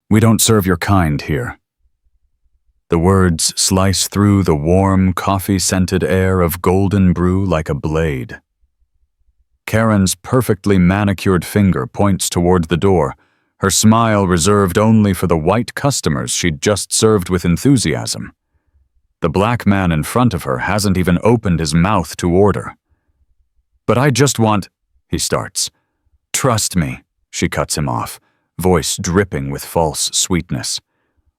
We don't serve your kind here." The words slice through the warm, coffee-scented air of Golden Brew like a blade. Karen's perfectly manicured finger points toward the door, her smile reserved only for the white customers she'd just served with enthusiasm. The black man in front of her hasn't even opened his mouth to order. "But I just want," he starts. "Trust me," she cuts him off, voice dripping with false sweetness.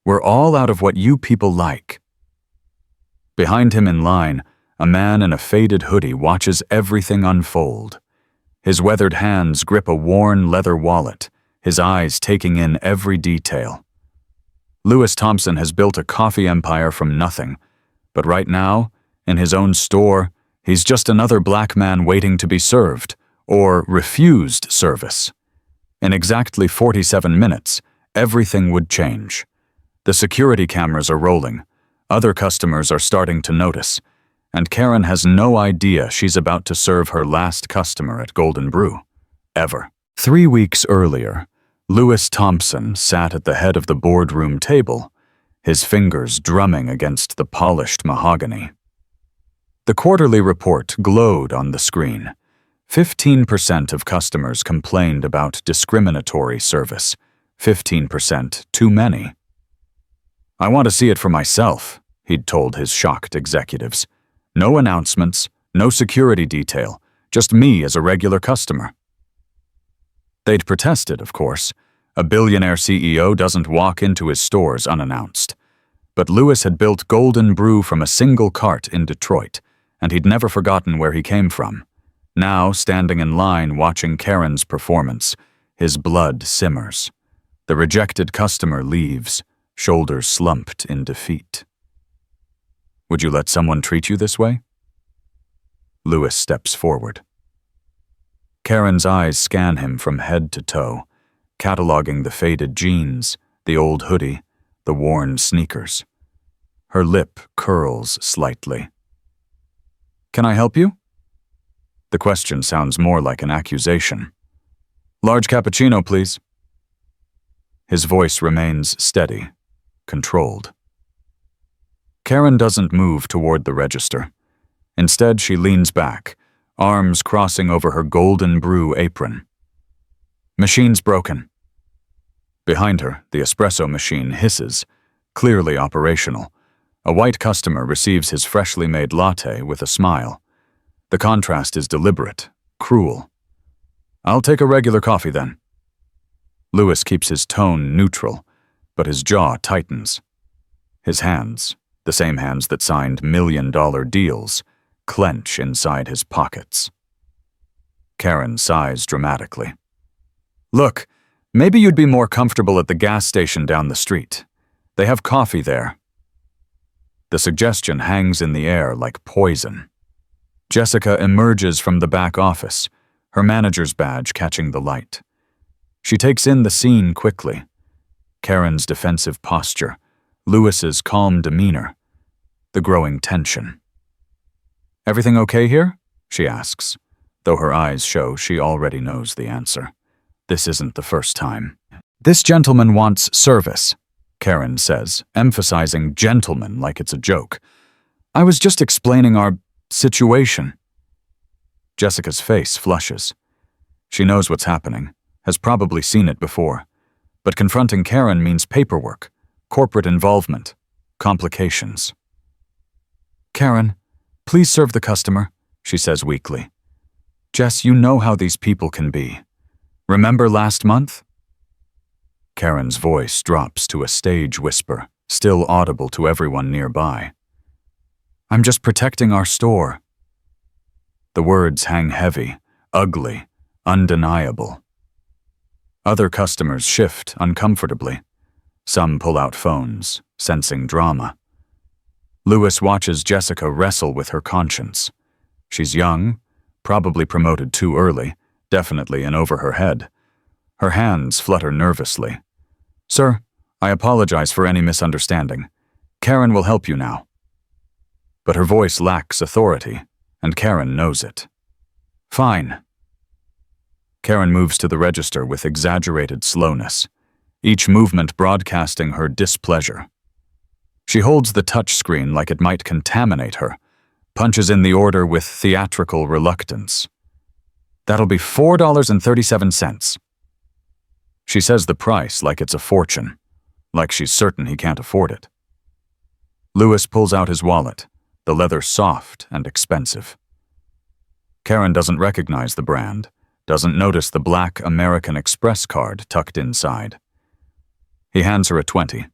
"We're all out of what you people like." Behind him in line, a man in a faded hoodie watches everything unfold. His weathered hands grip a worn leather wallet, his eyes taking in every detail. Lewis Thompson has built a coffee empire from nothing, but right now, in his own store, he's just another black man waiting to be served, or refused service. In exactly 47 minutes, everything would change. The security cameras are rolling, other customers are starting to notice, and Karen has no idea she's about to serve her last customer at Golden Brew. Ever. 3 weeks earlier, Lewis Thompson sat at the head of the boardroom table, his fingers drumming against the polished mahogany. The quarterly report glowed on the screen. 15% of customers complained about discriminatory service. 15% too many. "I want to see it for myself," he'd told his shocked executives. "No announcements, no security detail, just me as a regular customer." They'd protested, of course. A billionaire CEO doesn't walk into his stores unannounced. But Lewis had built Golden Brew from a single cart in Detroit, and he'd never forgotten where he came from. Now, standing in line watching Karen's performance, his blood simmers. The rejected customer leaves, shoulders slumped in defeat. "Would you let someone treat you this way?" Lewis steps forward. Karen's eyes scan him from head to toe, cataloging the faded jeans, the old hoodie, the worn sneakers. Her lip curls slightly. "Can I help you?" The question sounds more like an accusation. "Large cappuccino, please." His voice remains steady, controlled. Karen doesn't move toward the register. Instead, she leans back, arms crossing over her Golden Brew apron. "Machine's broken." Behind her, the espresso machine hisses, clearly operational. A white customer receives his freshly made latte with a smile. The contrast is deliberate, cruel. "I'll take a regular coffee then." Lewis keeps his tone neutral, but his jaw tightens. His hands, the same hands that signed million-dollar deals, clench inside his pockets. Karen sighs dramatically. "Look, maybe you'd be more comfortable at the gas station down the street. They have coffee there." The suggestion hangs in the air like poison. Jessica emerges from the back office, her manager's badge catching the light. She takes in the scene quickly. Karen's defensive posture, Lewis's calm demeanor, the growing tension. "Everything okay here?" she asks, though her eyes show she already knows the answer. This isn't the first time. "This gentleman wants service," Karen says, emphasizing gentleman like it's a joke. "I was just explaining our situation." Jessica's face flushes. She knows what's happening, has probably seen it before. But confronting Karen means paperwork, corporate involvement, complications. "Karen, please serve the customer," she says weakly. "Jess, you know how these people can be. Remember last month?" Karen's voice drops to a stage whisper, still audible to everyone nearby. "I'm just protecting our store." The words hang heavy, ugly, undeniable. Other customers shift uncomfortably. Some pull out phones, sensing drama. Lewis watches Jessica wrestle with her conscience. She's young, probably promoted too early, definitely in over her head. Her hands flutter nervously. "Sir, I apologize for any misunderstanding. Karen will help you now." But her voice lacks authority, and Karen knows it. "Fine." Karen moves to the register with exaggerated slowness. each movement broadcasting her displeasure. She holds the touchscreen like it might contaminate her, punches in the order with theatrical reluctance. "That'll be $4.37. She says the price like it's a fortune, like she's certain he can't afford it. Louis pulls out his wallet, the leather soft and expensive. Karen doesn't recognize the brand, doesn't notice the black American Express card tucked inside. He hands her a 20.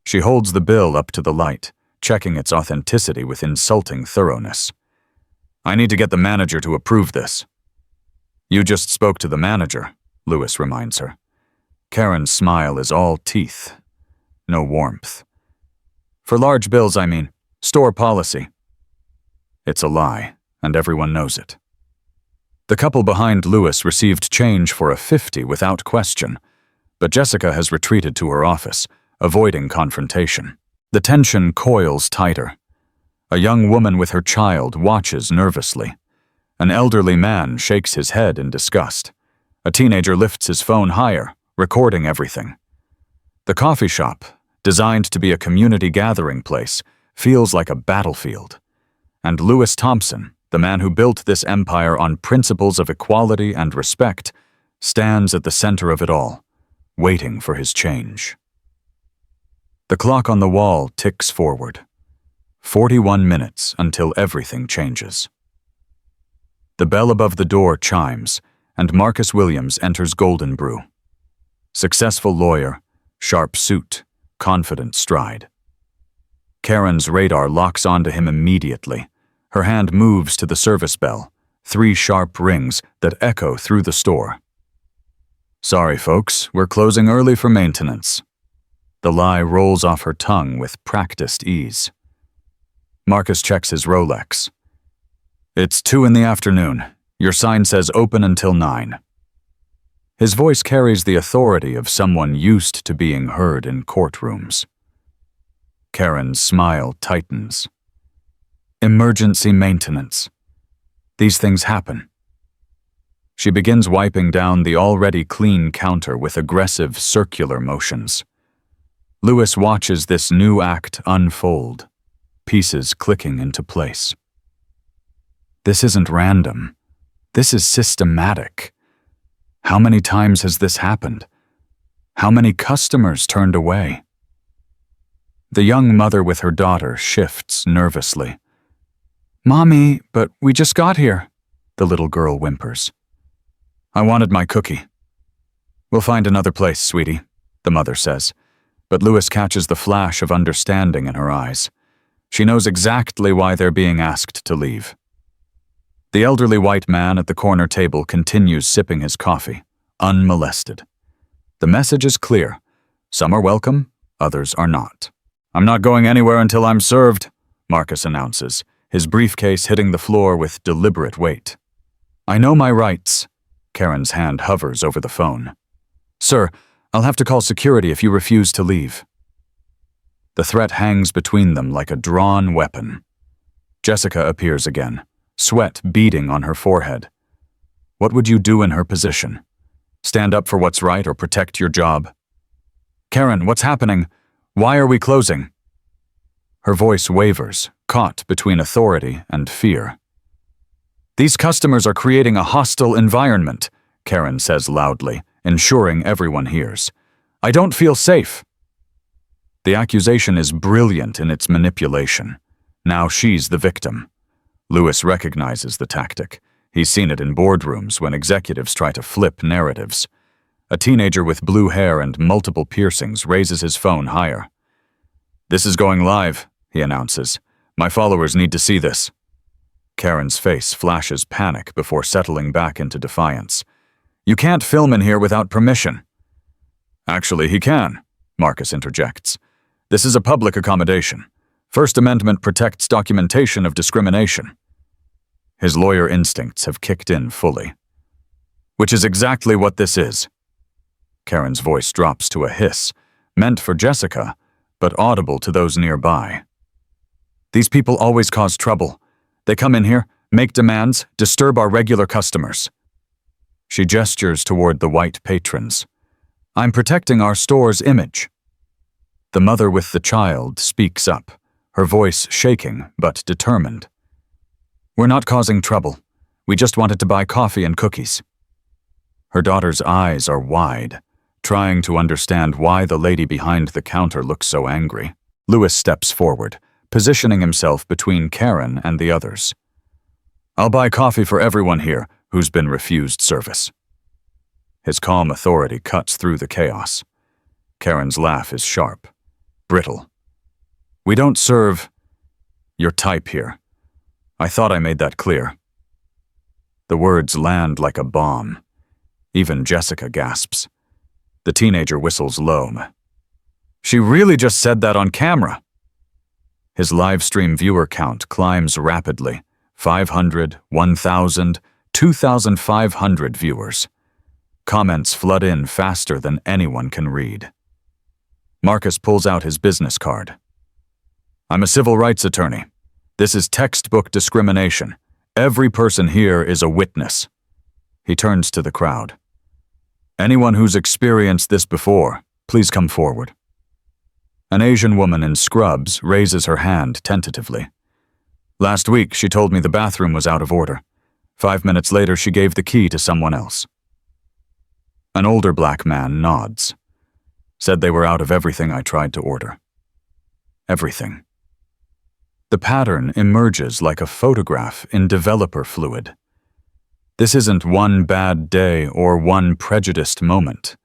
She holds the bill up to the light, checking its authenticity with insulting thoroughness. "I need to get the manager to approve this." "You just spoke to the manager," Louis reminds her. Karen's smile is all teeth, no warmth. "For large bills, I mean. Store policy." It's a lie, and everyone knows it. The couple behind Louis received change for a 50 without question, but Jessica has retreated to her office, avoiding confrontation. The tension coils tighter. A young woman with her child watches nervously. An elderly man shakes his head in disgust. A teenager lifts his phone higher, recording everything. The coffee shop, designed to be a community gathering place, feels like a battlefield. And Louis Thompson, the man who built this empire on principles of equality and respect, stands at the center of it all, waiting for his change. The clock on the wall ticks forward. 41 minutes until everything changes. The bell above the door chimes, and Marcus Williams enters Golden Brew. Successful lawyer, sharp suit, confident stride. Karen's radar locks onto him immediately. Her hand moves to the service bell, 3 sharp rings that echo through the store. "Sorry, folks, we're closing early for maintenance." The lie rolls off her tongue with practiced ease. Marcus checks his Rolex. "It's 2 in the afternoon. Your sign says open until 9. His voice carries the authority of someone used to being heard in courtrooms. Karen's smile tightens. Emergency maintenance. These things happen. She begins wiping down the already clean counter with aggressive circular motions. Louis watches this new act unfold, pieces clicking into place. This isn't random. This is systematic. How many times has this happened? How many customers turned away? The young mother with her daughter shifts nervously. "Mommy, but we just got here," the little girl whimpers. "I wanted my cookie." "We'll find another place, sweetie," the mother says, but Louis catches the flash of understanding in her eyes. She knows exactly why they're being asked to leave. The elderly white man at the corner table continues sipping his coffee, unmolested. The message is clear. Some are welcome, others are not. "I'm not going anywhere until I'm served," Marcus announces, his briefcase hitting the floor with deliberate weight. "I know my rights." Karen's hand hovers over the phone. "Sir, I'll have to call security if you refuse to leave." The threat hangs between them like a drawn weapon. Jessica appears again, sweat beading on her forehead. What would you do in her position? Stand up for what's right or protect your job? "Karen, what's happening? Why are we closing?" Her voice wavers, caught between authority and fear. "These customers are creating a hostile environment," Karen says loudly, ensuring everyone hears. "I don't feel safe." The accusation is brilliant in its manipulation. Now she's the victim. Louis recognizes the tactic. He's seen it in boardrooms when executives try to flip narratives. A teenager with blue hair and multiple piercings raises his phone higher. "This is going live," he announces. "My followers need to see this." Karen's face flashes panic before settling back into defiance. "You can't film in here without permission." "Actually, he can," Marcus interjects. "This is a public accommodation. First Amendment protects documentation of discrimination." His lawyer instincts have kicked in fully. "Which is exactly what this is." Karen's voice drops to a hiss, meant for Jessica, but audible to those nearby. "These people always cause trouble. They come in here, make demands, disturb our regular customers." She gestures toward the white patrons. I'm protecting our store's image. The mother with the child speaks up, her voice shaking but determined. We're not causing trouble. We just wanted to buy coffee and cookies. Her daughter's eyes are wide, trying to understand why the lady behind the counter looks so angry. Louis steps forward, positioning himself between Karen and the others. I'll buy coffee for everyone here who's been refused service. His calm authority cuts through the chaos. Karen's laugh is sharp, brittle. We don't serve your type here. I thought I made that clear. The words land like a bomb. Even Jessica gasps. The teenager whistles low. She really just said that on camera. His live stream viewer count climbs rapidly. 500, 1,000, 2,500 viewers. Comments flood in faster than anyone can read. Marcus pulls out his business card. I'm a civil rights attorney. This is textbook discrimination. Every person here is a witness. He turns to the crowd. Anyone who's experienced this before, please come forward. An Asian woman in scrubs raises her hand tentatively. Last week, she told me the bathroom was out of order. 5 minutes later, she gave the key to someone else. An older black man nods. Said they were out of everything I tried to order. Everything. The pattern emerges like a photograph in developer fluid. This isn't one bad day or one prejudiced moment.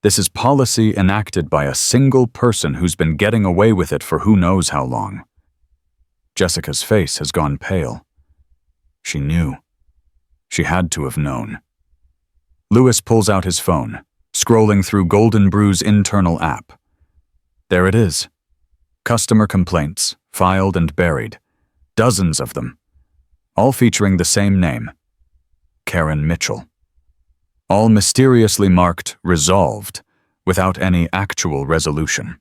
This is policy enacted by a single person who's been getting away with it for who knows how long. Jessica's face has gone pale. She knew. She had to have known. Louis pulls out his phone, scrolling through Golden Brew's internal app. There it is. Customer complaints, filed and buried. Dozens of them. All featuring the same name. Karen Mitchell. All mysteriously marked resolved, without any actual resolution.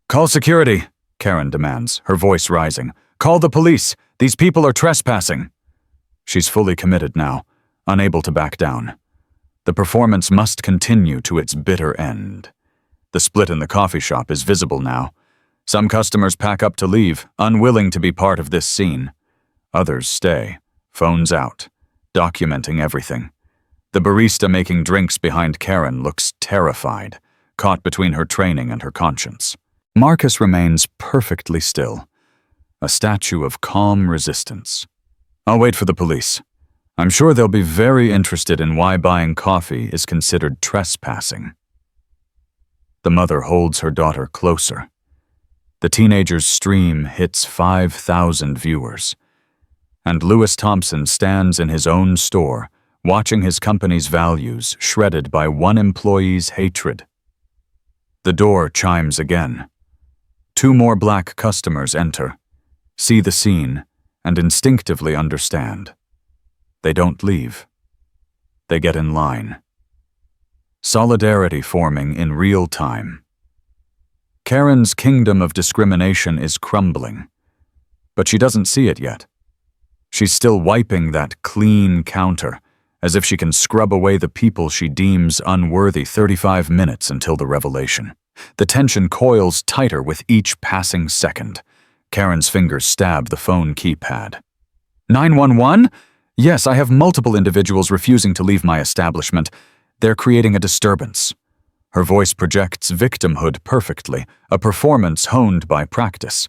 Call security, Karen demands, her voice rising. Call the police. These people are trespassing. She's fully committed now, unable to back down. The performance must continue to its bitter end. The split in the coffee shop is visible now. Some customers pack up to leave, unwilling to be part of this scene. Others stay, phones out, documenting everything. The barista making drinks behind Karen looks terrified, caught between her training and her conscience. Marcus remains perfectly still, a statue of calm resistance. I'll wait for the police. I'm sure they'll be very interested in why buying coffee is considered trespassing. The mother holds her daughter closer. The teenager's stream hits 5,000 viewers. And Louis Thompson stands in his own store, watching his company's values shredded by one employee's hatred. The door chimes again. 2 more black customers enter, see the scene, and instinctively understand. They don't leave. They get in line. Solidarity forming in real time. Karen's kingdom of discrimination is crumbling, but she doesn't see it yet. She's still wiping that clean counter, as if she can scrub away the people she deems unworthy. 35 minutes until the revelation. The tension coils tighter with each passing second. Karen's fingers stab the phone keypad. 911? Yes, I have multiple individuals refusing to leave my establishment. They're creating a disturbance. Her voice projects victimhood perfectly, a performance honed by practice.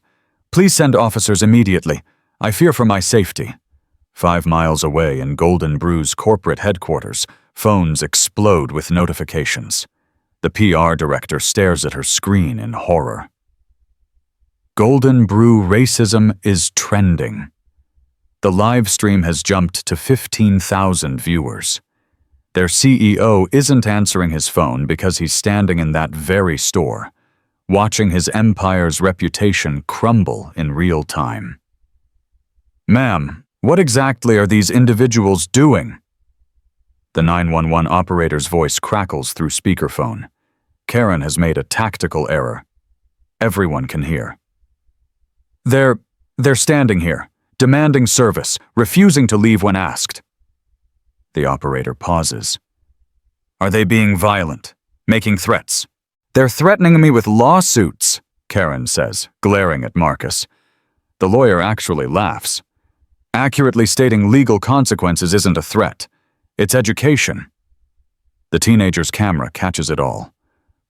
Please send officers immediately. I fear for my safety. 5 miles away in Golden Brew's corporate headquarters, phones explode with notifications. The PR director stares at her screen in horror. Golden Brew racism is trending. The live stream has jumped to 15,000 viewers. Their CEO isn't answering his phone because he's standing in that very store, watching his empire's reputation crumble in real time. Ma'am, what exactly are these individuals doing? The 911 operator's voice crackles through speakerphone. Karen has made a tactical error. Everyone can hear. They're standing here, demanding service, refusing to leave when asked. The operator pauses. Are they being violent? making threats. They're threatening me with lawsuits, Karen says, glaring at Marcus. The lawyer actually laughs. Accurately stating legal consequences isn't a threat. It's education. The teenager's camera catches it all.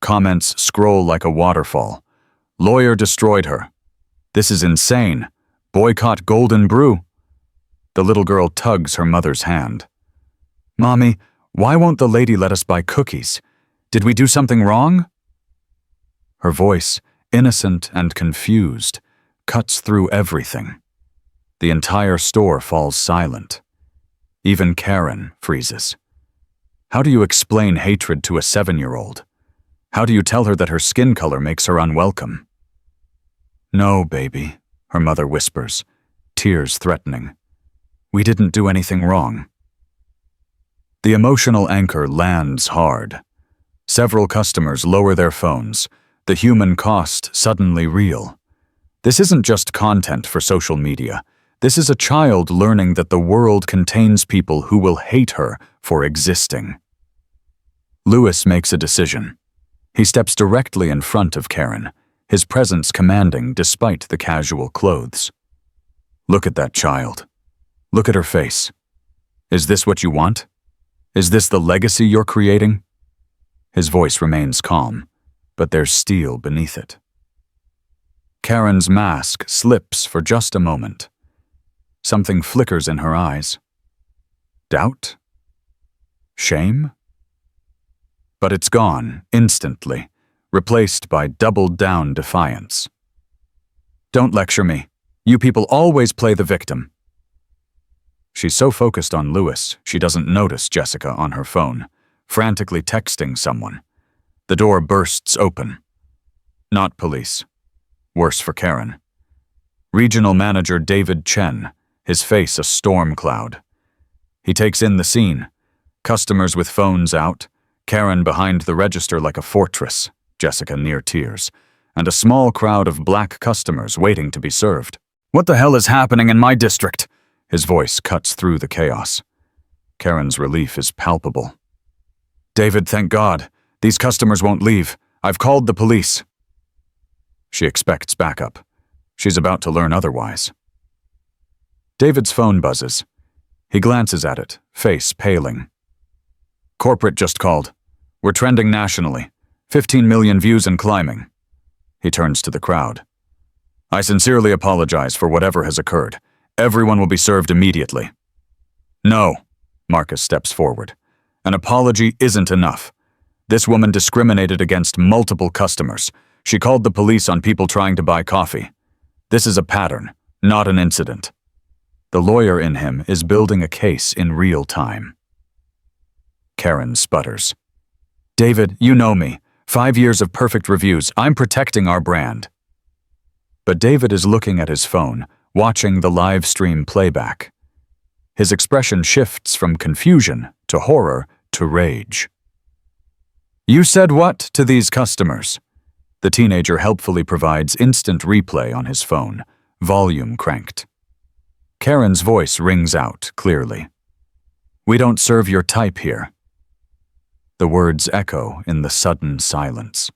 Comments scroll like a waterfall. Lawyer destroyed her. This is insane. Boycott Golden Brew. The little girl tugs her mother's hand. Mommy, why won't the lady let us buy cookies? Did we do something wrong? Her voice, innocent and confused, cuts through everything. The entire store falls silent. Even Karen freezes. How do you explain hatred to a 7-year-old? How do you tell her that her skin color makes her unwelcome? No, baby, her mother whispers, tears threatening. We didn't do anything wrong. The emotional anchor lands hard. Several customers lower their phones, the human cost suddenly real. This isn't just content for social media. This is a child learning that the world contains people who will hate her for existing. Lewis makes a decision. He steps directly in front of Karen, his presence commanding despite the casual clothes. Look at that child. Look at her face. Is this what you want? Is this the legacy you're creating? His voice remains calm, but there's steel beneath it. Karen's mask slips for just a moment. Something flickers in her eyes. Doubt? Shame? But it's gone instantly, replaced by doubled-down defiance. Don't lecture me. You people always play the victim. She's so focused on Lewis, she doesn't notice Jessica on her phone, frantically texting someone. The door bursts open. Not police. Worse for Karen. Regional Manager David Chen, his face a storm cloud. He takes in the scene. Customers with phones out, Karen behind the register like a fortress, Jessica near tears, and a small crowd of black customers waiting to be served. What the hell is happening in my district? His voice cuts through the chaos. Karen's relief is palpable. David, thank God. These customers won't leave. I've called the police. She expects backup. She's about to learn otherwise. David's phone buzzes. He glances at it, face paling. Corporate just called. We're trending nationally. 15 million views and climbing. He turns to the crowd. I sincerely apologize for whatever has occurred. Everyone will be served immediately. No, Marcus steps forward. An apology isn't enough. This woman discriminated against multiple customers. She called the police on people trying to buy coffee. This is a pattern, not an incident. The lawyer in him is building a case in real time. Karen sputters. David, you know me. 5 years of perfect reviews. I'm protecting our brand. But David is looking at his phone, watching the live stream playback. His expression shifts from confusion to horror to rage. You said what to these customers? The teenager helpfully provides instant replay on his phone, volume cranked. Karen's voice rings out clearly. We don't serve your type here. The words echo in the sudden silence.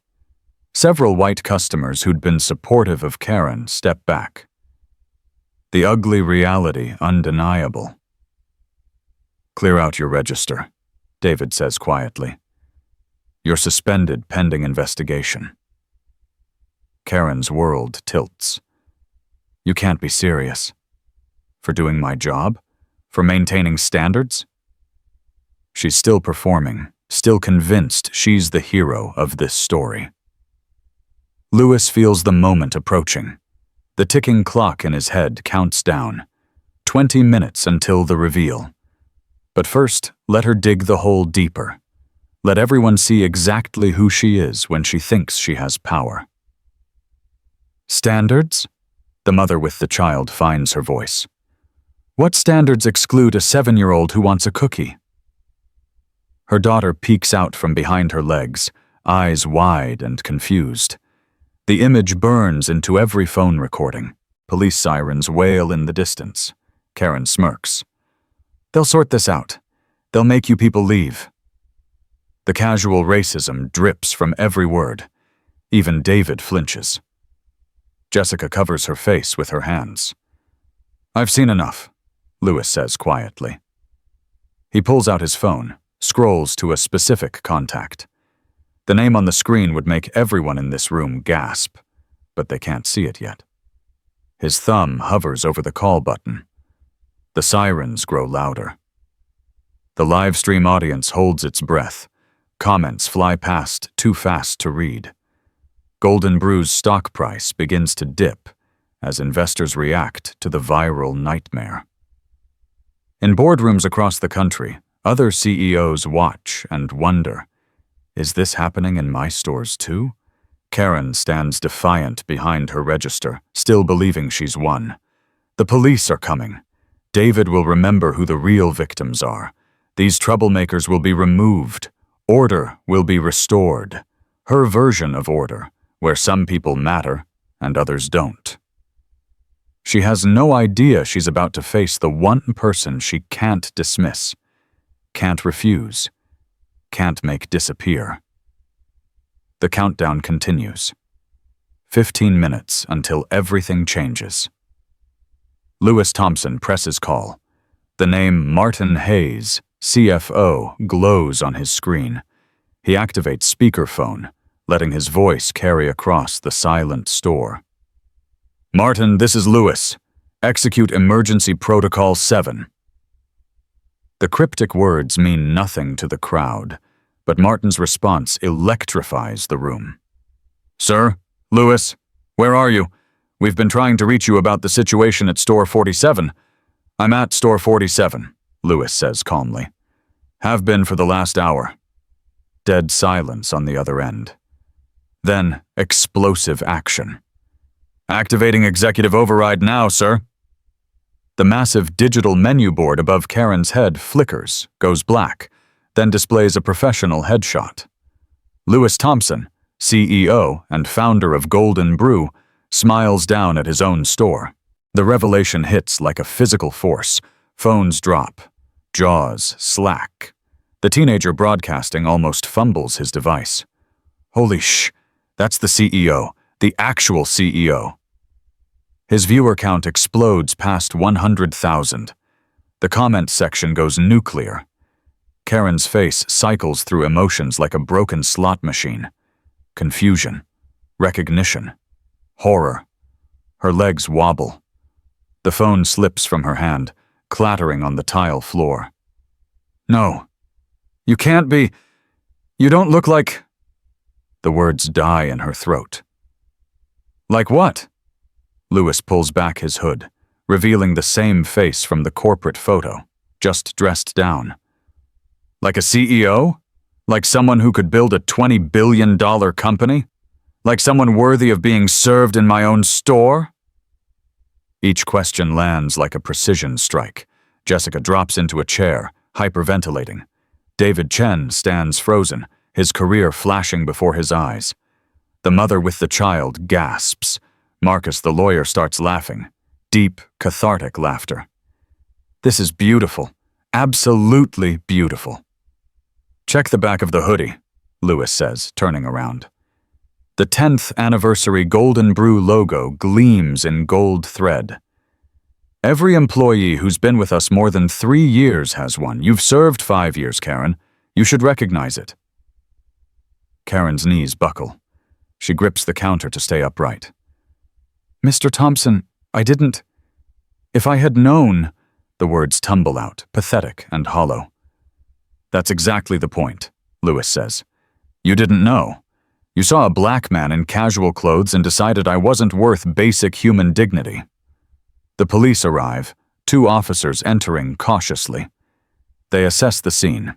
Several white customers who'd been supportive of Karen step back. The ugly reality undeniable. Clear out your register, David says quietly. You're suspended pending investigation. Karen's world tilts. You can't be serious. For doing my job? For maintaining standards? She's still performing, still convinced she's the hero of this story. Lewis feels the moment approaching. The ticking clock in his head counts down. 20 minutes until the reveal. But first, let her dig the hole deeper. Let everyone see exactly who she is when she thinks she has power. Standards? The mother with the child finds her voice. What standards exclude a 7-year-old who wants a cookie? Her daughter peeks out from behind her legs, eyes wide and confused. The image burns into every phone recording. Police sirens wail in the distance. Karen smirks. They'll sort this out. They'll make you people leave. The casual racism drips from every word. Even David flinches. Jessica covers her face with her hands. "I've seen enough," Lewis says quietly. He pulls out his phone, scrolls to a specific contact. The name on the screen would make everyone in this room gasp, but they can't see it yet. His thumb hovers over the call button. The sirens grow louder. The live stream audience holds its breath. Comments fly past too fast to read. Golden Brew's stock price begins to dip as investors react to the viral nightmare. In boardrooms across the country, other CEOs watch and wonder, is this happening in my stores too? Karen stands defiant behind her register, still believing she's won. The police are coming. David will remember who the real victims are. These troublemakers will be removed. Order will be restored. Her version of order, where some people matter and others don't. She has no idea she's about to face the one person she can't dismiss, can't refuse, can't make disappear. The countdown continues. 15 minutes until everything changes. Lewis Thompson presses call. The name Martin Hayes, CFO, glows on his screen. He activates speakerphone, letting his voice carry across the silent store. "Martin, this is Lewis. Execute Emergency Protocol 7. The cryptic words mean nothing to the crowd, but Martin's response electrifies the room. "Sir? Lewis? Where are you? We've been trying to reach you about the situation at Store 47. "I'm at Store 47, Lewis says calmly. "Have been for the last hour." Dead silence on the other end. Then, explosive action. "Activating executive override now, sir." The massive digital menu board above Karen's head flickers, goes black, then displays a professional headshot. Lewis Thompson, CEO and founder of Golden Brew, smiles down at his own store. The revelation hits like a physical force. Phones drop. Jaws slack. The teenager broadcasting almost fumbles his device. Holy sh! That's the CEO. The actual CEO. His viewer count explodes past 100,000. The comment section goes nuclear. Karen's face cycles through emotions like a broken slot machine. Confusion. Recognition. Horror. Her legs wobble. The phone slips from her hand, clattering on the tile floor. "No. You can't be. You don't look like..." The words die in her throat. "Like what?" Lewis pulls back his hood, revealing the same face from the corporate photo, just dressed down. "Like a CEO? Like someone who could build a $20 billion company? Like someone worthy of being served in my own store?" Each question lands like a precision strike. Jessica drops into a chair, hyperventilating. David Chen stands frozen, his career flashing before his eyes. The mother with the child gasps. Marcus, the lawyer, starts laughing. Deep, cathartic laughter. "This is beautiful. Absolutely beautiful." "Check the back of the hoodie," Lewis says, turning around. The 10th anniversary Golden Brew logo gleams in gold thread. "Every employee who's been with us more than 3 years has one. You've served 5 years, Karen. You should recognize it." Karen's knees buckle. She grips the counter to stay upright. "Mr. Thompson, I didn't... If I had known..." The words tumble out, pathetic and hollow. "That's exactly the point," Lewis says. "You didn't know. You saw a black man in casual clothes and decided I wasn't worth basic human dignity." The police arrive, 2 officers entering cautiously. They assess the scene.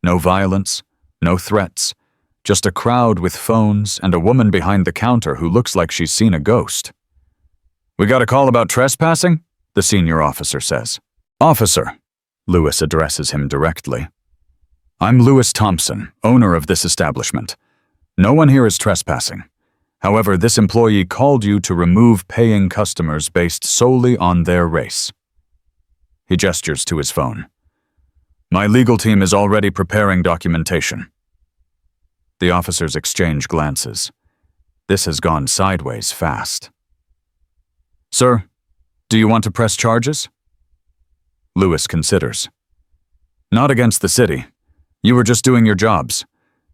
No violence, no threats, just a crowd with phones and a woman behind the counter who looks like she's seen a ghost. "We got a call about trespassing?" the senior officer says. "Officer," Lewis addresses him directly. "I'm Lewis Thompson, owner of this establishment. No one here is trespassing. However, this employee called you to remove paying customers based solely on their race." He gestures to his phone. "My legal team is already preparing documentation. The officers exchange glances. This has gone sideways fast. Sir, do you want to press charges? Lewis considers. Not against the city. You were just doing your jobs.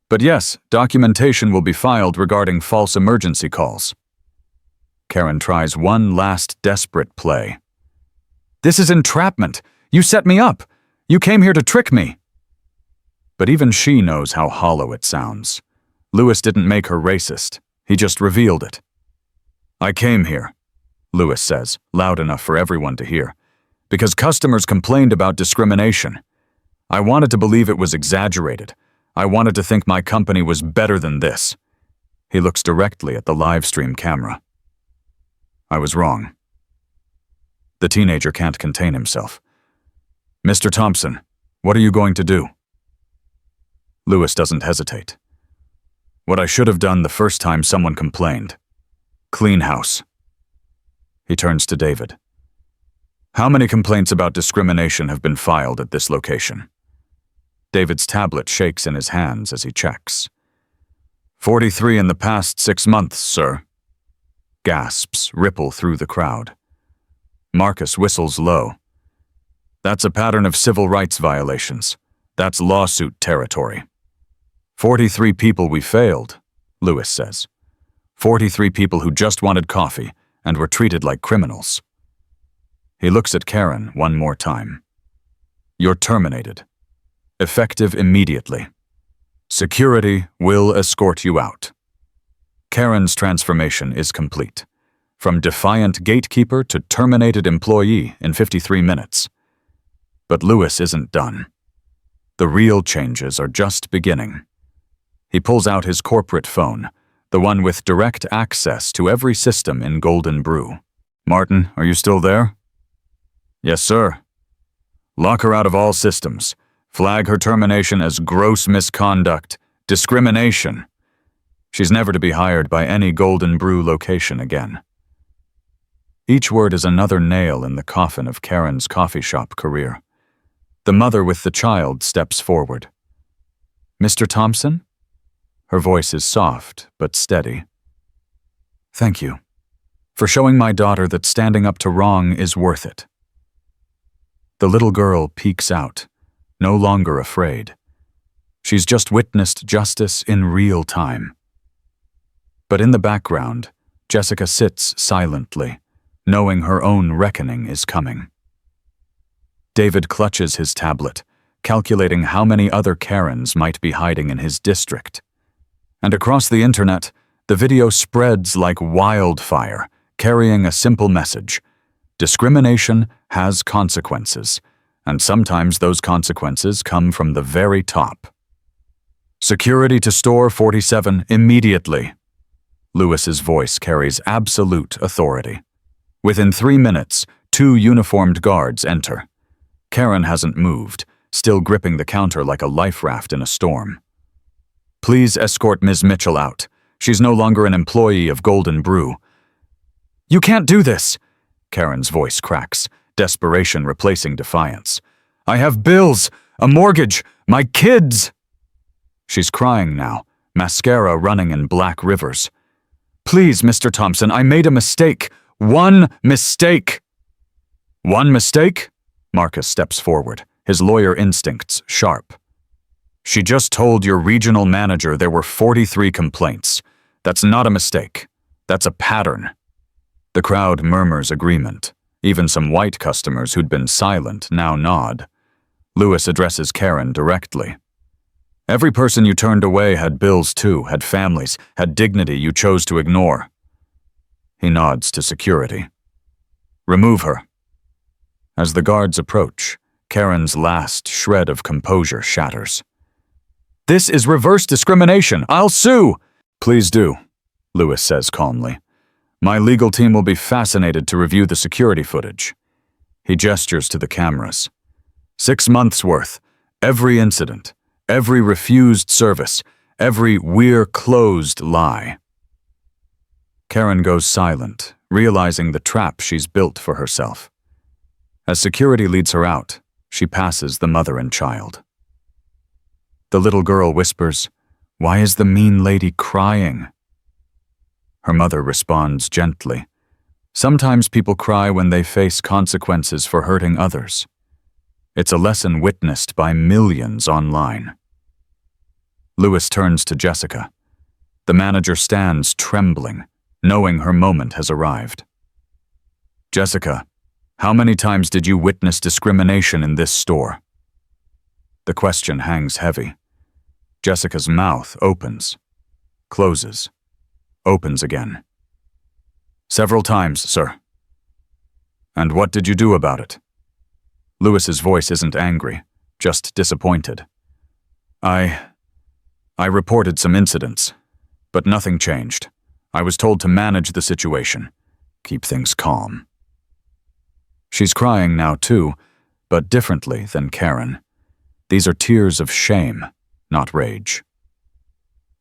But yes, documentation will be filed regarding false emergency calls. Karen tries one last desperate play. This is entrapment. You set me up. You came here to trick me. But even she knows how hollow it sounds. Lewis didn't make her racist. He just revealed it. I came here, Lewis says, loud enough for everyone to hear, because customers complained about discrimination. I wanted to believe it was exaggerated. I wanted to think my company was better than this. He looks directly at the live stream camera. I was wrong. The teenager can't contain himself. Mr. Thompson, what are you going to do? Lewis doesn't hesitate. What I should have done the first time someone complained. Clean house. He turns to David. How many complaints about discrimination have been filed at this location? David's tablet shakes in his hands as he checks. 43 in the past 6 months, sir. Gasps ripple through the crowd. Marcus whistles low. That's a pattern of civil rights violations. That's lawsuit territory. 43 people we failed, Lewis says. 43 people who just wanted coffee and were treated like criminals. He looks at Karen one more time. You're terminated. Effective immediately. Security will escort you out. Karen's transformation is complete. From defiant gatekeeper to terminated employee in 53 minutes. But Lewis isn't done. The real changes are just beginning. He pulls out his corporate phone, the one with direct access to every system in Golden Brew. Martin, are you still there? Yes, sir. Lock her out of all systems. Flag her termination as gross misconduct, discrimination. She's never to be hired by any Golden Brew location again. Each word is another nail in the coffin of Karen's coffee shop career. The mother with the child steps forward. Mr. Thompson? Her voice is soft but steady. Thank you for showing my daughter that standing up to wrong is worth it. The little girl peeks out, no longer afraid. She's just witnessed justice in real time. But in the background, Jessica sits silently, knowing her own reckoning is coming. David clutches his tablet, calculating how many other Karens might be hiding in his district. And across the internet, the video spreads like wildfire, carrying a simple message. Discrimination has consequences, and sometimes those consequences come from the very top. Security to store 47 immediately. Lewis's voice carries absolute authority. Within 3 minutes, 2 uniformed guards enter. Karen hasn't moved, still gripping the counter like a life raft in a storm. Please escort Ms. Mitchell out. She's no longer an employee of Golden Brew. You can't do this, Karen's voice cracks, desperation replacing defiance. I have bills, a mortgage, my kids. She's crying now, mascara running in black rivers. Please, Mr. Thompson, I made a mistake. One mistake. One mistake? Marcus steps forward, his lawyer instincts sharp. She just told your regional manager there were 43 complaints. That's not a mistake. That's a pattern. The crowd murmurs agreement. Even some white customers who'd been silent now nod. Lewis addresses Karen directly. Every person you turned away had bills too, had families, had dignity you chose to ignore. He nods to security. Remove her. As the guards approach, Karen's last shred of composure shatters. This is reverse discrimination. I'll sue. Please do, Lewis says calmly. My legal team will be fascinated to review the security footage. He gestures to the cameras. 6 months' worth. Every incident. Every refused service. Every we're closed lie. Karen goes silent, realizing the trap she's built for herself. As security leads her out, she passes the mother and child. The little girl whispers, Why is the mean lady crying? Her mother responds gently. Sometimes people cry when they face consequences for hurting others. It's a lesson witnessed by millions online. Lewis turns to Jessica. The manager stands trembling, knowing her moment has arrived. Jessica, how many times did you witness discrimination in this store? The question hangs heavy. Jessica's mouth opens, closes, opens again. Several times, sir. And what did you do about it? Lewis's voice isn't angry, just disappointed. I reported some incidents, but nothing changed. I was told to manage the situation, keep things calm. She's crying now too, but differently than Karen. These are tears of shame, not rage.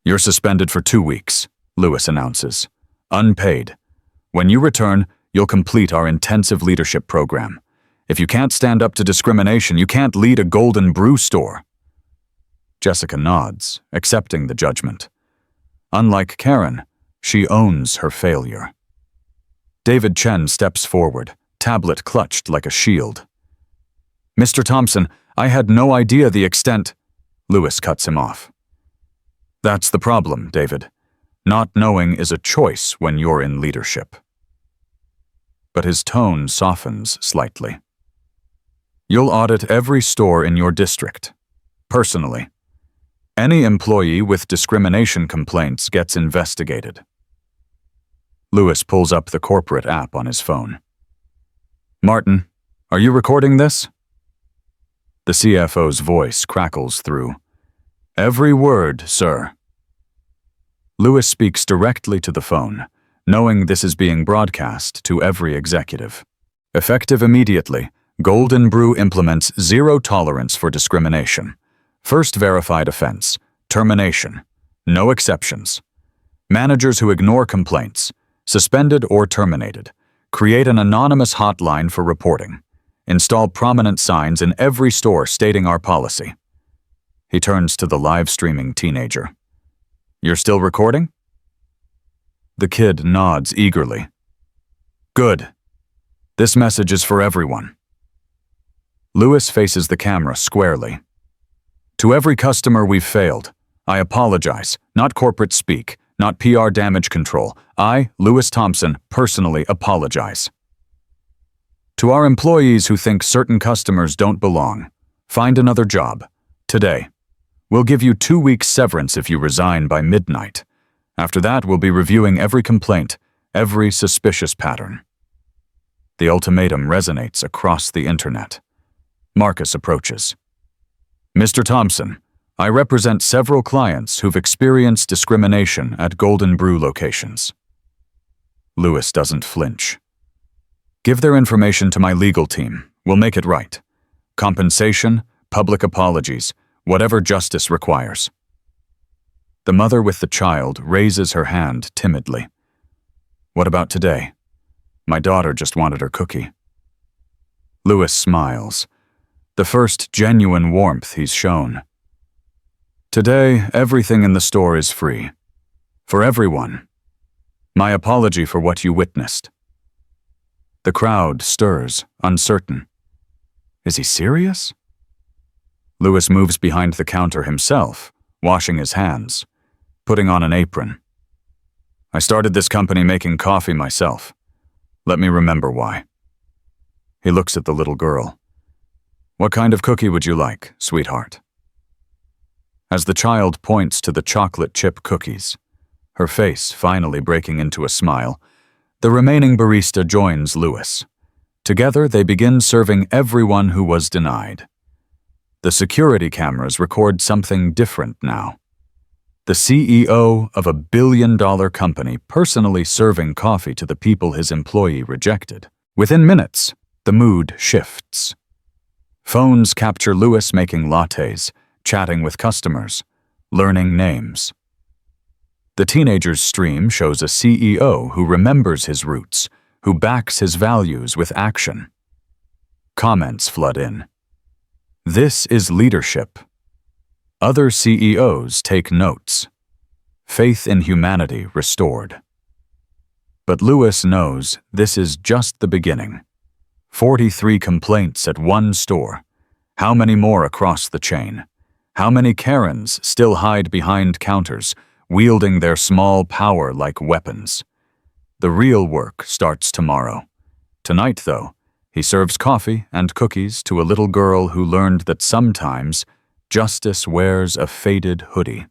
You're suspended for 2 weeks, Lewis announces. Unpaid. When you return, you'll complete our intensive leadership program. If you can't stand up to discrimination, you can't lead a Golden Brew store. Jessica nods, accepting the judgment. Unlike Karen, she owns her failure. David Chen steps forward, tablet clutched like a shield. Mr. Thompson, I had no idea the extent. Lewis cuts him off. That's the problem, David. Not knowing is a choice when you're in leadership. But his tone softens slightly. You'll audit every store in your district, personally. Any employee with discrimination complaints gets investigated. Lewis pulls up the corporate app on his phone. Martin, are you recording this? The CFO's voice crackles through. Every word, sir. Lewis speaks directly to the phone, knowing this is being broadcast to every executive. Effective immediately, Golden Brew implements zero tolerance for discrimination. First verified offense, termination, no exceptions. Managers who ignore complaints, suspended or terminated. Create an anonymous hotline for reporting. Install prominent signs in every store stating our policy. He turns to the live-streaming teenager. You're still recording? The kid nods eagerly. Good. This message is for everyone. Lewis faces the camera squarely. To every customer we've failed, I apologize, not corporate speak, not PR damage control. I, Lewis Thompson, personally apologize. To our employees who think certain customers don't belong, find another job, today. We'll give you 2 weeks severance if you resign by midnight. After that, we'll be reviewing every complaint, every suspicious pattern. The ultimatum resonates across the internet. Marcus approaches. Mr. Thompson, I represent several clients who've experienced discrimination at Golden Brew locations. Lewis doesn't flinch. Give their information to my legal team. We'll make it right. Compensation, public apologies, whatever justice requires. The mother with the child raises her hand timidly. What about today? My daughter just wanted her cookie. Lewis smiles. The first genuine warmth he's shown. Today, everything in the store is free. For everyone. My apology for what you witnessed. The crowd stirs, uncertain. Is he serious? Lewis moves behind the counter himself, washing his hands, putting on an apron. I started this company making coffee myself. Let me remember why. He looks at the little girl. What kind of cookie would you like, sweetheart? As the child points to the chocolate chip cookies, her face finally breaking into a smile, the remaining barista joins Lewis. Together, they begin serving everyone who was denied. The security cameras record something different now. The CEO of a billion-dollar company personally serving coffee to the people his employee rejected. Within minutes, the mood shifts. Phones capture Lewis making lattes, chatting with customers, learning names. The teenager's stream shows a CEO who remembers his roots, who backs his values with action. Comments flood in. This is leadership. Other CEOs take notes. faith in humanity restored. But Lewis knows this is just the beginning. 43 complaints at one store. How many more across the chain? How many Karens still hide behind counters, wielding their small power like weapons? The real work starts tomorrow. Tonight, though, he serves coffee and cookies to a little girl who learned that sometimes justice wears a faded hoodie.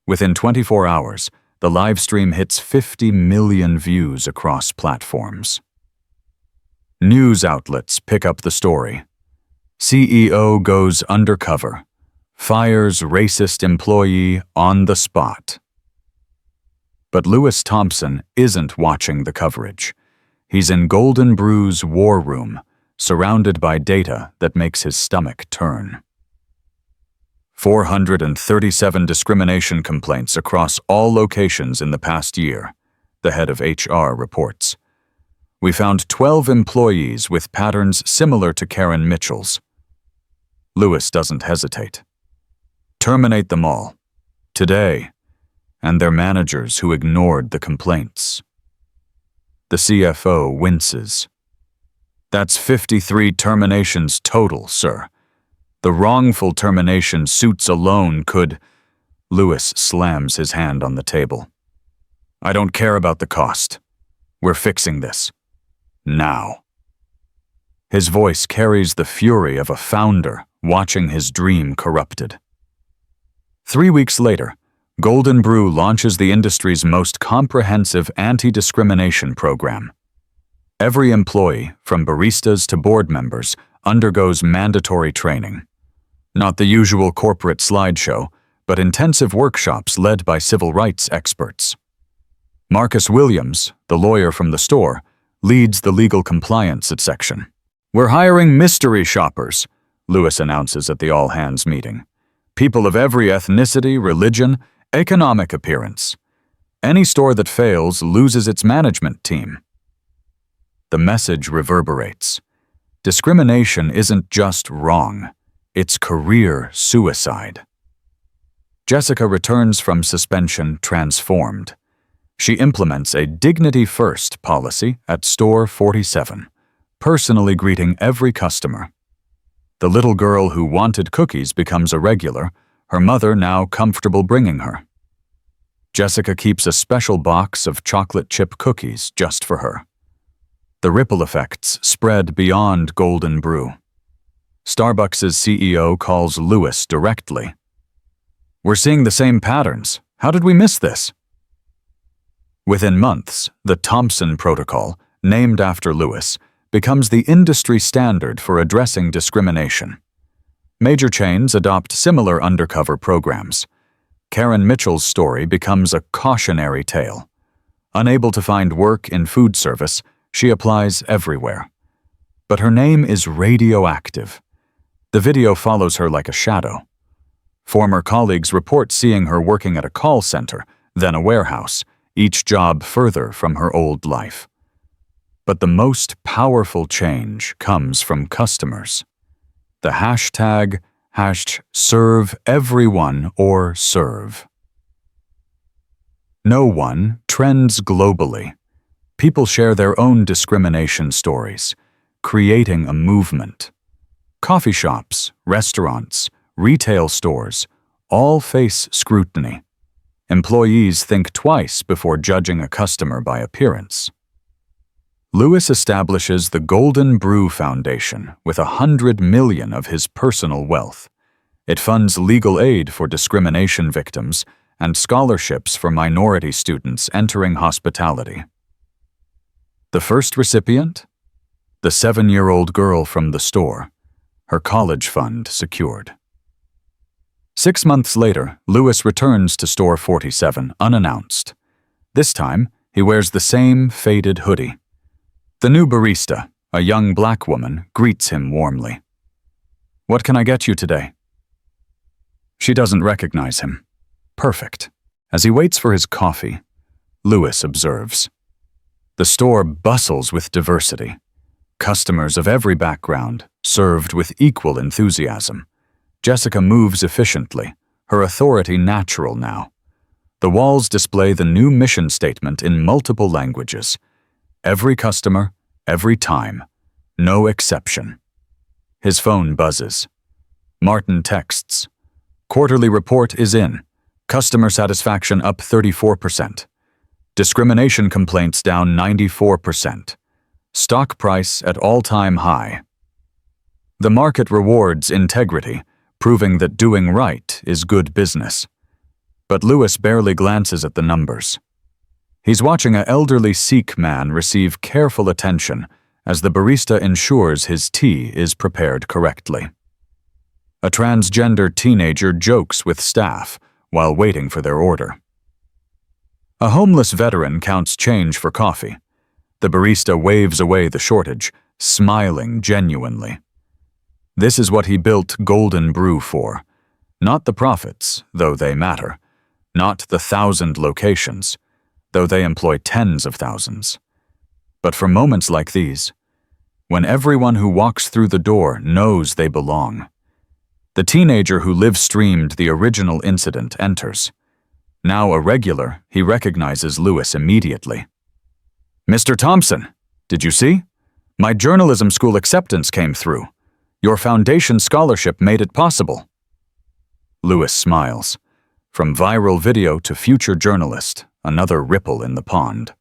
Within 24 hours, the live stream hits 50 million views across platforms. News outlets pick up the story. CEO goes undercover, fires racist employee on the spot. But Lewis Thompson isn't watching the coverage. He's in Golden Brew's war room, surrounded by data that makes his stomach turn. 437 discrimination complaints across all locations in the past year, the head of HR reports. We found 12 employees with patterns similar to Karen Mitchell's. Lewis doesn't hesitate. Terminate them all, today, and their managers who ignored the complaints. The CFO winces. That's 53 terminations total, sir. The wrongful termination suits alone could... Lewis slams his hand on the table. I don't care about the cost. We're fixing this. Now. His voice carries the fury of a founder watching his dream corrupted. 3 weeks later, Golden Brew launches the industry's most comprehensive anti-discrimination program. Every employee, from baristas to board members, undergoes mandatory training. Not the usual corporate slideshow, but intensive workshops led by civil rights experts. Marcus Williams, the lawyer from the store, leads the legal compliance section. We're hiring mystery shoppers, Lewis announces at the all-hands meeting. People of every ethnicity, religion, economic appearance. Any store that fails loses its management team. The message reverberates. Discrimination isn't just wrong. It's career suicide. Jessica returns from suspension transformed. She implements a dignity-first policy at store 47, personally greeting every customer. The little girl who wanted cookies becomes a regular, her mother now comfortable bringing her. Jessica keeps a special box of chocolate chip cookies just for her. The ripple effects spread beyond Golden Brew. Starbucks' CEO calls Lewis directly. We're seeing the same patterns. How did we miss this? Within months, the Thompson Protocol, named after Lewis, becomes the industry standard for addressing discrimination. Major chains adopt similar undercover programs. Karen Mitchell's story becomes a cautionary tale. Unable to find work in food service, she applies everywhere. But her name is radioactive. The video follows her like a shadow. Former colleagues report seeing her working at a call center, then a warehouse, each job further from her old life. But the most powerful change comes from customers. The hashtag #serve everyone or serve. No one trends globally. People share their own discrimination stories, creating a movement. Coffee shops, restaurants, retail stores all face scrutiny. Employees think twice before judging a customer by appearance. Lewis establishes the Golden Brew Foundation with $100 million of his personal wealth. It funds legal aid for discrimination victims and scholarships for minority students entering hospitality. The first recipient? The 7-year-old girl from the store, her college fund secured. 6 months later, Lewis returns to store 47 unannounced. This time, he wears the same faded hoodie. The new barista, a young black woman, greets him warmly. What can I get you today? She doesn't recognize him. Perfect. As he waits for his coffee, Lewis observes. The store bustles with diversity. Customers of every background, served with equal enthusiasm. Jessica moves efficiently, her authority natural now. The walls display the new mission statement in multiple languages. Every customer, every time. No exception. His phone buzzes. Martin texts. Quarterly report is in. Customer satisfaction up 34%. Discrimination complaints down 94%. Stock price at all-time high. The market rewards integrity, proving that doing right is good business. But Lewis barely glances at the numbers. He's watching an elderly Sikh man receive careful attention as the barista ensures his tea is prepared correctly. A transgender teenager jokes with staff while waiting for their order. A homeless veteran counts change for coffee. The barista waves away the shortage, smiling genuinely. This is what he built Golden Brew for. Not the profits, though they matter. Not the 1,000 locations, though they employ tens of thousands. But for moments like these, when everyone who walks through the door knows they belong. The teenager who live-streamed the original incident enters. Now a regular, he recognizes Lewis immediately. "Mr. Thompson, did you see? My journalism school acceptance came through. Your foundation scholarship made it possible." Lewis smiles. From viral video to future journalist, another ripple in the pond.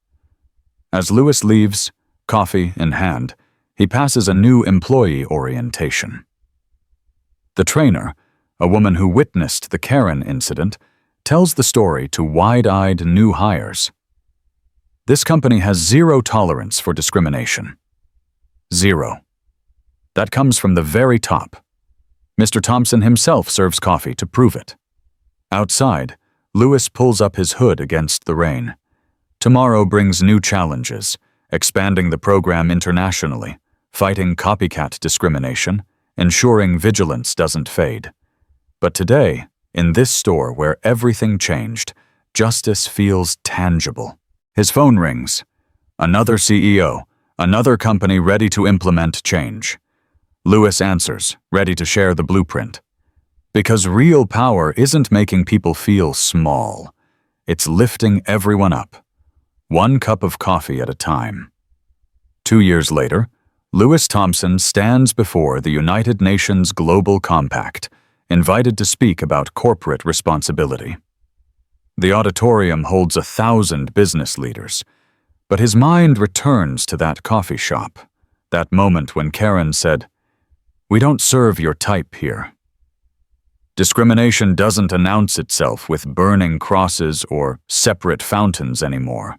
As Lewis leaves, coffee in hand, he passes a new employee orientation. The trainer, a woman who witnessed the Karen incident, tells the story to wide-eyed new hires. This company has zero tolerance for discrimination. Zero. That comes from the very top. Mr. Thompson himself serves coffee to prove it. Outside, Lewis pulls up his hood against the rain. Tomorrow brings new challenges, expanding the program internationally, fighting copycat discrimination, ensuring vigilance doesn't fade. But today, in this store where everything changed, justice feels tangible. His phone rings. Another CEO, another company ready to implement change. Lewis answers, ready to share the blueprint. Because real power isn't making people feel small. It's lifting everyone up. One cup of coffee at a time. 2 years later, Lewis Thompson stands before the United Nations Global Compact, invited to speak about corporate responsibility. The auditorium holds 1,000 business leaders, but his mind returns to that coffee shop, that moment when Karen said, "We don't serve your type here." Discrimination doesn't announce itself with burning crosses or separate fountains anymore,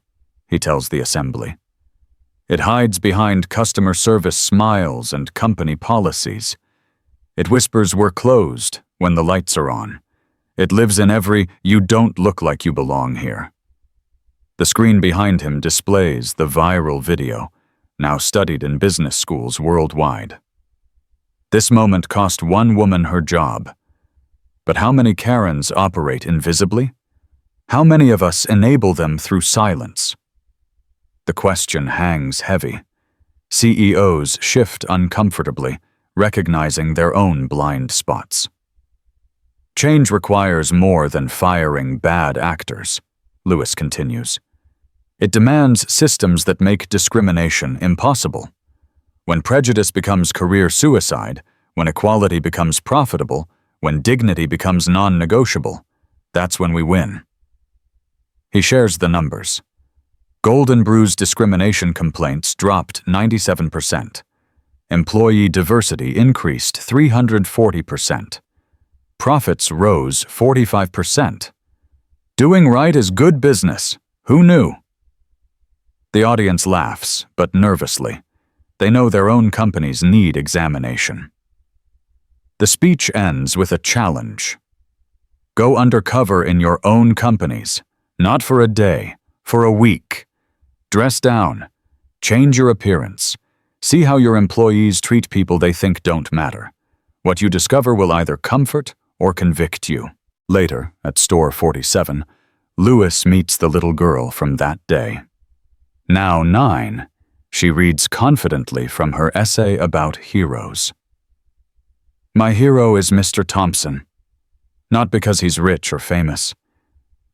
he tells the assembly. It hides behind customer service smiles and company policies. It whispers we're closed when the lights are on. It lives in every "you don't look like you belong here." The screen behind him displays the viral video, now studied in business schools worldwide. This moment cost one woman her job. But how many Karens operate invisibly? How many of us enable them through silence? The question hangs heavy. CEOs shift uncomfortably, recognizing their own blind spots. Change requires more than firing bad actors, Lewis continues. It demands systems that make discrimination impossible. When prejudice becomes career suicide, when equality becomes profitable, when dignity becomes non-negotiable, that's when we win. He shares the numbers. Golden Brew's discrimination complaints dropped 97%. Employee diversity increased 340%. Profits rose 45%. Doing right is good business. Who knew? The audience laughs, but nervously. They know their own companies need examination. The speech ends with a challenge. Go undercover in your own companies, not for a day, for a week. Dress down. Change your appearance. See how your employees treat people they think don't matter. What you discover will either comfort or convict you. Later, at store 47, Lewis meets the little girl from that day. Now 9, she reads confidently from her essay about heroes. My hero is Mr. Thompson. Not because he's rich or famous.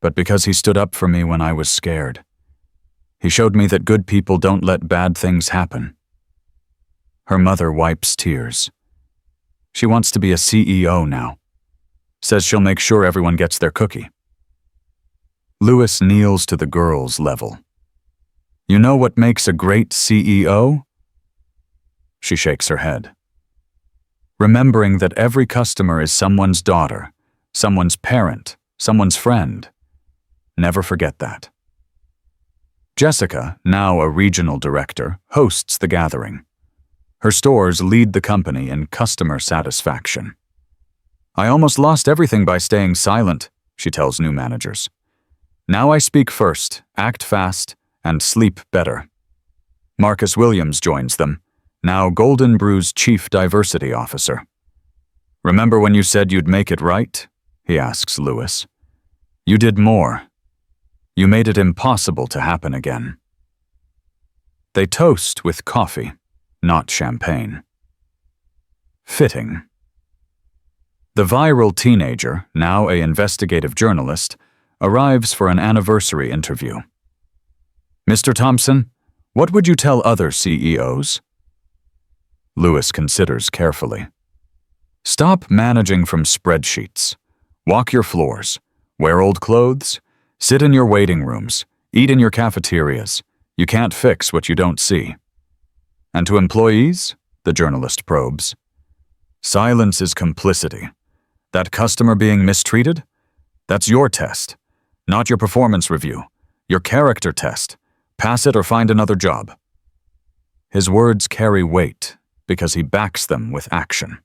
but because he stood up for me when I was scared. He showed me that good people don't let bad things happen. Her mother wipes tears. She wants to be a CEO now. Says she'll make sure everyone gets their cookie. Louis kneels to the girl's level. You know what makes a great CEO? She shakes her head. Remembering that every customer is someone's daughter, someone's parent, someone's friend. Never forget that. Jessica, now a regional director, hosts the gathering. Her stores lead the company in customer satisfaction. I almost lost everything by staying silent, she tells new managers. Now I speak first, act fast, and sleep better. Marcus Williams joins them, now Golden Brew's Chief Diversity Officer. Remember when you said you'd make it right? He asks Louis. You did more. You made it impossible to happen again. They toast with coffee, not champagne. Fitting. The viral teenager, now an investigative journalist, arrives for an anniversary interview. Mr. Thompson, what would you tell other CEOs? Louis considers carefully. Stop managing from spreadsheets. Walk your floors. Wear old clothes. Sit in your waiting rooms. Eat in your cafeterias. You can't fix what you don't see. And to employees, the journalist probes. Silence is complicity. That customer being mistreated? That's your test, not your performance review, your character test. Pass it or find another job. His words carry weight because he backs them with action.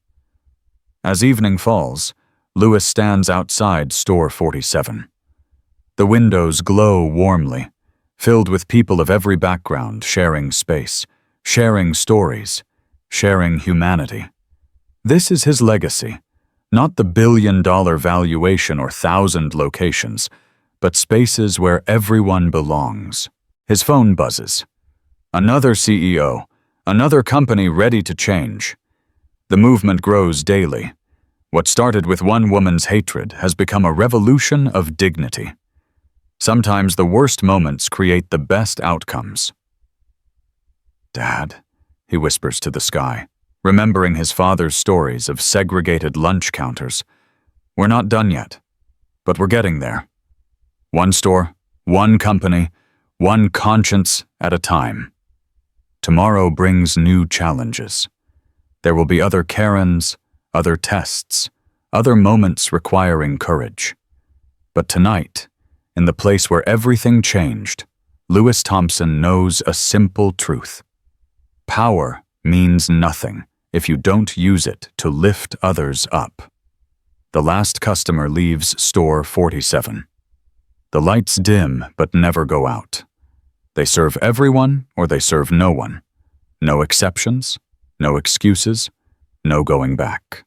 As evening falls, Louis stands outside Store 47. The windows glow warmly, filled with people of every background sharing space, sharing stories, sharing humanity. This is his legacy, not the billion-dollar valuation or 1,000 locations, but spaces where everyone belongs. His phone buzzes. Another CEO, another company ready to change. The movement grows daily. What started with one woman's hatred has become a revolution of dignity. Sometimes the worst moments create the best outcomes. Dad, he whispers to the sky, remembering his father's stories of segregated lunch counters. We're not done yet, but we're getting there. One store, one company, one conscience at a time. Tomorrow brings new challenges. There will be other Karens, other tests, other moments requiring courage. But tonight, in the place where everything changed, Louis Thompson knows a simple truth. Power means nothing if you don't use it to lift others up. The last customer leaves Store 47. The lights dim but never go out. They serve everyone or they serve no one. No exceptions, no excuses, no going back.